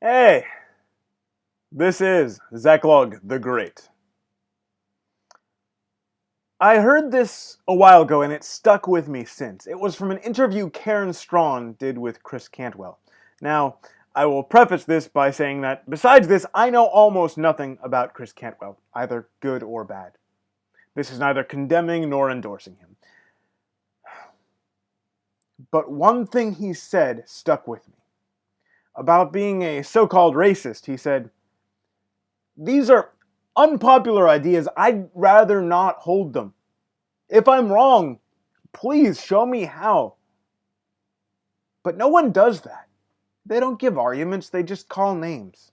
Hey, this is Zeklog the Great. I heard this a while ago and it stuck with me since. It was from an interview Karen Strawn did with Chris Cantwell. Now, I will preface this by saying that besides this, I know almost nothing about Chris Cantwell, either good or bad. This is neither condemning nor endorsing him. But one thing he said stuck with me. About being a so-called racist, he said, "These are unpopular ideas. I'd rather not hold them. If I'm wrong, please show me how." But no one does that. They don't give arguments, they just call names.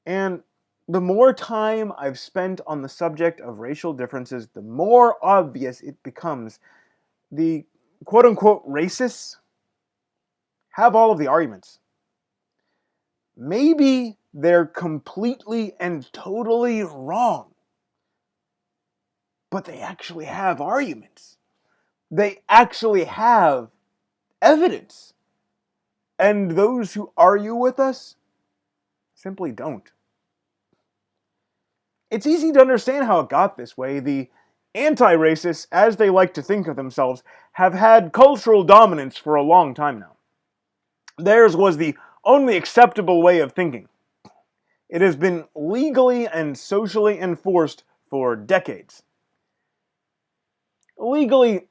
And the more time I've spent on the subject of racial differences, the more obvious it becomes. The quote-unquote racists have all of the arguments. Maybe they're completely and totally wrong, but they actually have arguments. They actually have evidence. And those who argue with us simply don't. It's easy to understand how it got this way. The anti-racists, as they like to think of themselves, have had cultural dominance for a long time now. Theirs was the only acceptable way of thinking. It has been legally and socially enforced for decades. Legally,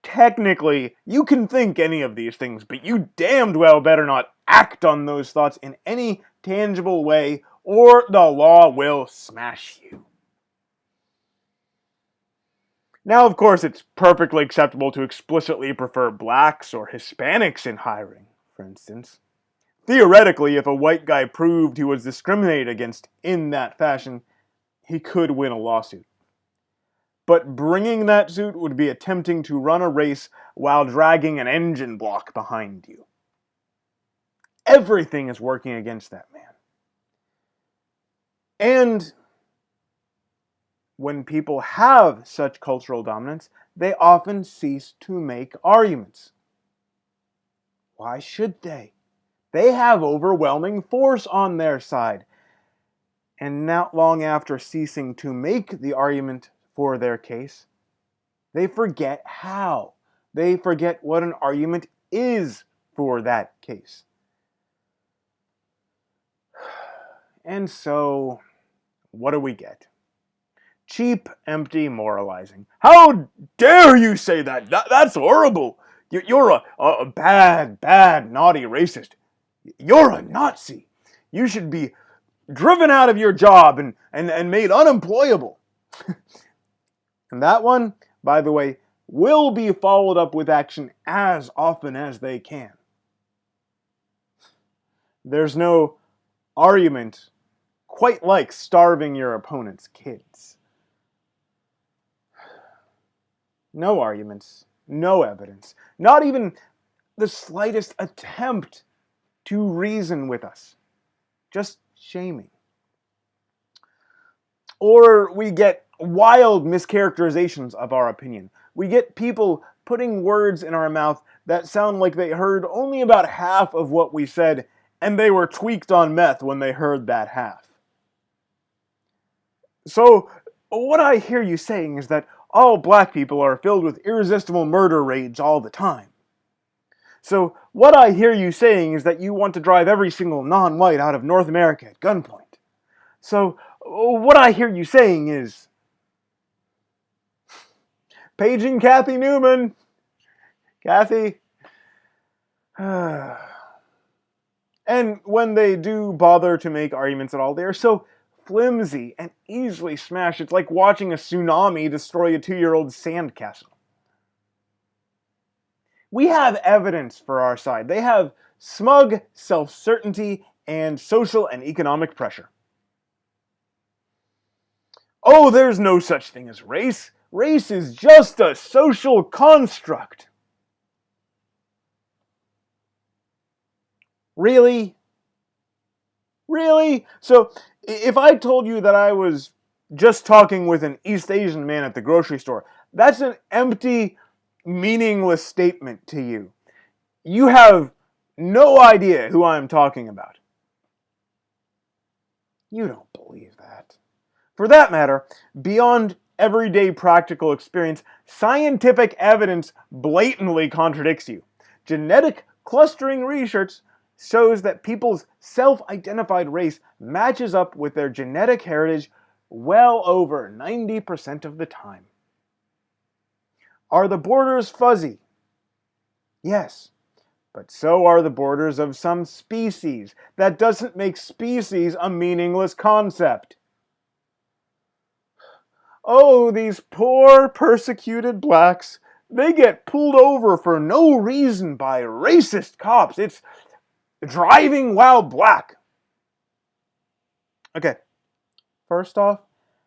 technically, you can think any of these things, but you damned well better not act on those thoughts in any tangible way, or the law will smash you. Now, of course, it's perfectly acceptable to explicitly prefer blacks or Hispanics in hiring, for instance. Theoretically, if a white guy proved he was discriminated against in that fashion, he could win a lawsuit. But bringing that suit would be attempting to run a race while dragging an engine block behind you. Everything is working against that man. And when people have such cultural dominance, they often cease to make arguments. Why should they? They have overwhelming force on their side. And not long after ceasing to make the argument for their case, they forget how. They forget what an argument is for that case. And so, what do we get? Cheap, empty moralizing. How dare you say that? That's horrible. You're a bad, naughty racist. You're a Nazi. You should be driven out of your job and made unemployable. And that one, by the way, will be followed up with action as often as they can. There's no argument quite like starving your opponent's kids. No arguments, no evidence, not even the slightest attempt to reason with us. Just shaming. Or we get wild mischaracterizations of our opinion. We get people putting words in our mouth that sound like they heard only about half of what we said, and they were tweaked on meth when they heard that half. So, what I hear you saying is that all black people are filled with irresistible murder rage all the time. So, what I hear you saying is that you want to drive every single non-white out of North America at gunpoint. So, what I hear you saying is, paging Kathy Newman. Kathy. And when they do bother to make arguments at all, they are so flimsy and easily smashed. It's like watching a tsunami destroy a 2-year-old sandcastle. We have evidence for our side. They have smug self-certainty and social and economic pressure. Oh, there's no such thing as race. Race is just a social construct. Really? Really? So, if I told you that I was just talking with an East Asian man at the grocery store, that's an empty, meaningless statement to you. You have no idea who I'm talking about. You don't believe that. For that matter, beyond everyday practical experience, scientific evidence blatantly contradicts you. Genetic clustering research shows that people's self-identified race matches up with their genetic heritage well over 90% of the time. Are the borders fuzzy? Yes, but so are the borders of some species. That doesn't make species a meaningless concept. Oh, these poor persecuted blacks. They get pulled over for no reason by racist cops. It's driving while black. Okay, first off,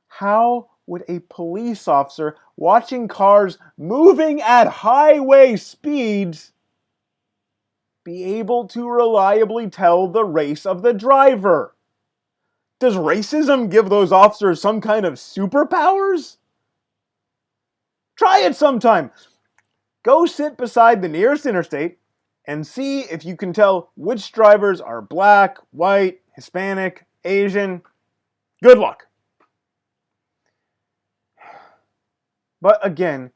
how would a police officer watching cars moving at highway speeds be able to reliably tell the race of the driver? Does racism give those officers some kind of superpowers? Try it sometime. Go sit beside the nearest interstate and see if you can tell which drivers are black, white, Hispanic, Asian. Good luck. But again,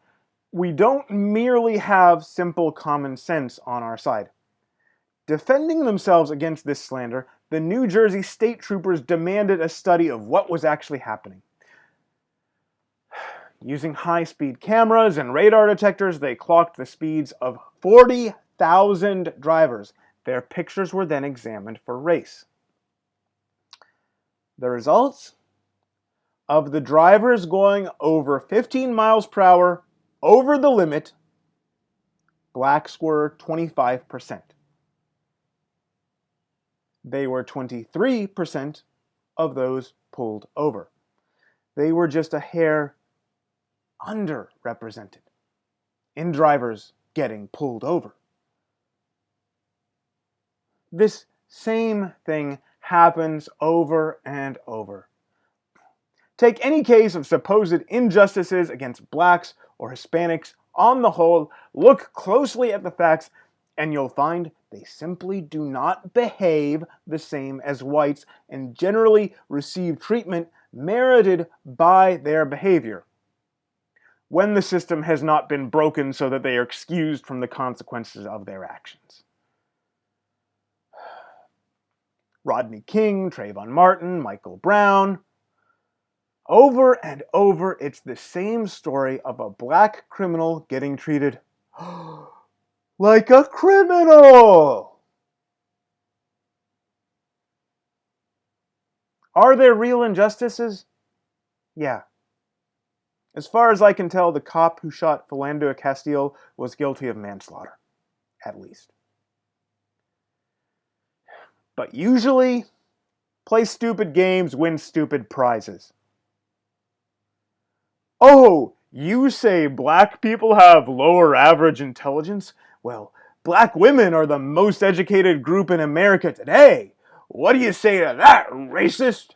we don't merely have simple common sense on our side. Defending themselves against this slander, the New Jersey state troopers demanded a study of what was actually happening. Using high-speed cameras and radar detectors, they clocked the speeds of 40,000 drivers. Their pictures were then examined for race. The results? Of the drivers going over 15 miles per hour over the limit, blacks were 25%. They were 23% of those pulled over. They were just a hair underrepresented in drivers getting pulled over. This same thing happens over and over. Take any case of supposed injustices against blacks or Hispanics. On the whole, look closely at the facts and you'll find they simply do not behave the same as whites and generally receive treatment merited by their behavior, when the system has not been broken so that they are excused from the consequences of their actions. Rodney King, Trayvon Martin, Michael Brown. Over and over, it's the same story of a black criminal getting treated like a criminal. Are there real injustices? Yeah. As far as I can tell, the cop who shot Philando Castile was guilty of manslaughter, at least. But usually, play stupid games, win stupid prizes. Oh, you say black people have lower average intelligence? Well, black women are the most educated group in America today. What do you say to that, racist?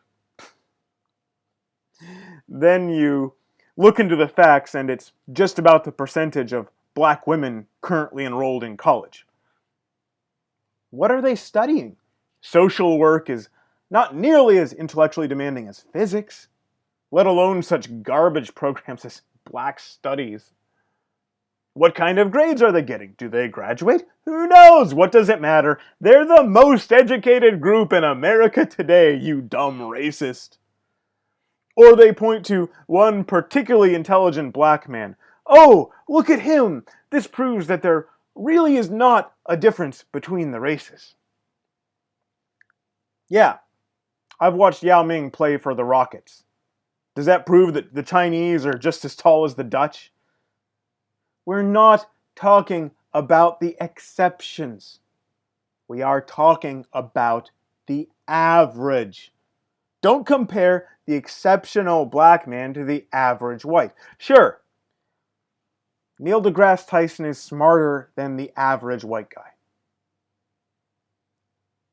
Then you look into the facts and it's just about the percentage of black women currently enrolled in college. What are they studying? Social work is not nearly as intellectually demanding as physics, let alone such garbage programs as Black Studies. What kind of grades are they getting? Do they graduate? Who knows? What does it matter? They're the most educated group in America today, you dumb racist. Or they point to one particularly intelligent black man. Oh, look at him! This proves that there really is not a difference between the races. Yeah, I've watched Yao Ming play for the Rockets. Does that prove that the Chinese are just as tall as the Dutch? We're not talking about the exceptions. We are talking about the average. Don't compare the exceptional black man to the average white. Sure, Neil deGrasse Tyson is smarter than the average white guy.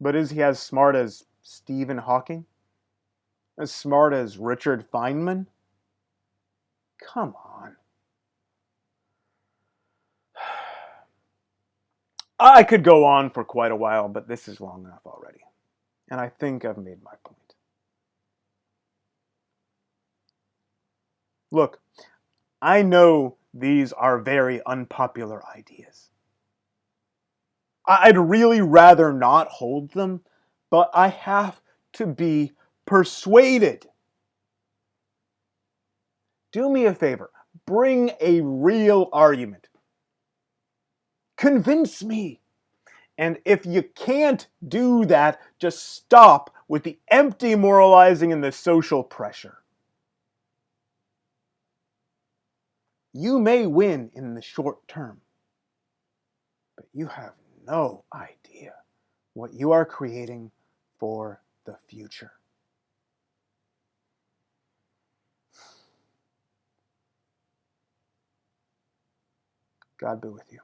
But is he as smart as Stephen Hawking? As smart as Richard Feynman? Come on. I could go on for quite a while, but this is long enough already. And I think I've made my point. Look, I know these are very unpopular ideas. I'd really rather not hold them, but I have to be persuaded. Do me a favor, bring a real argument. Convince me. And if you can't do that, just stop with the empty moralizing and the social pressure. You may win in the short term, but you have no idea what you are creating for the future. God be with you.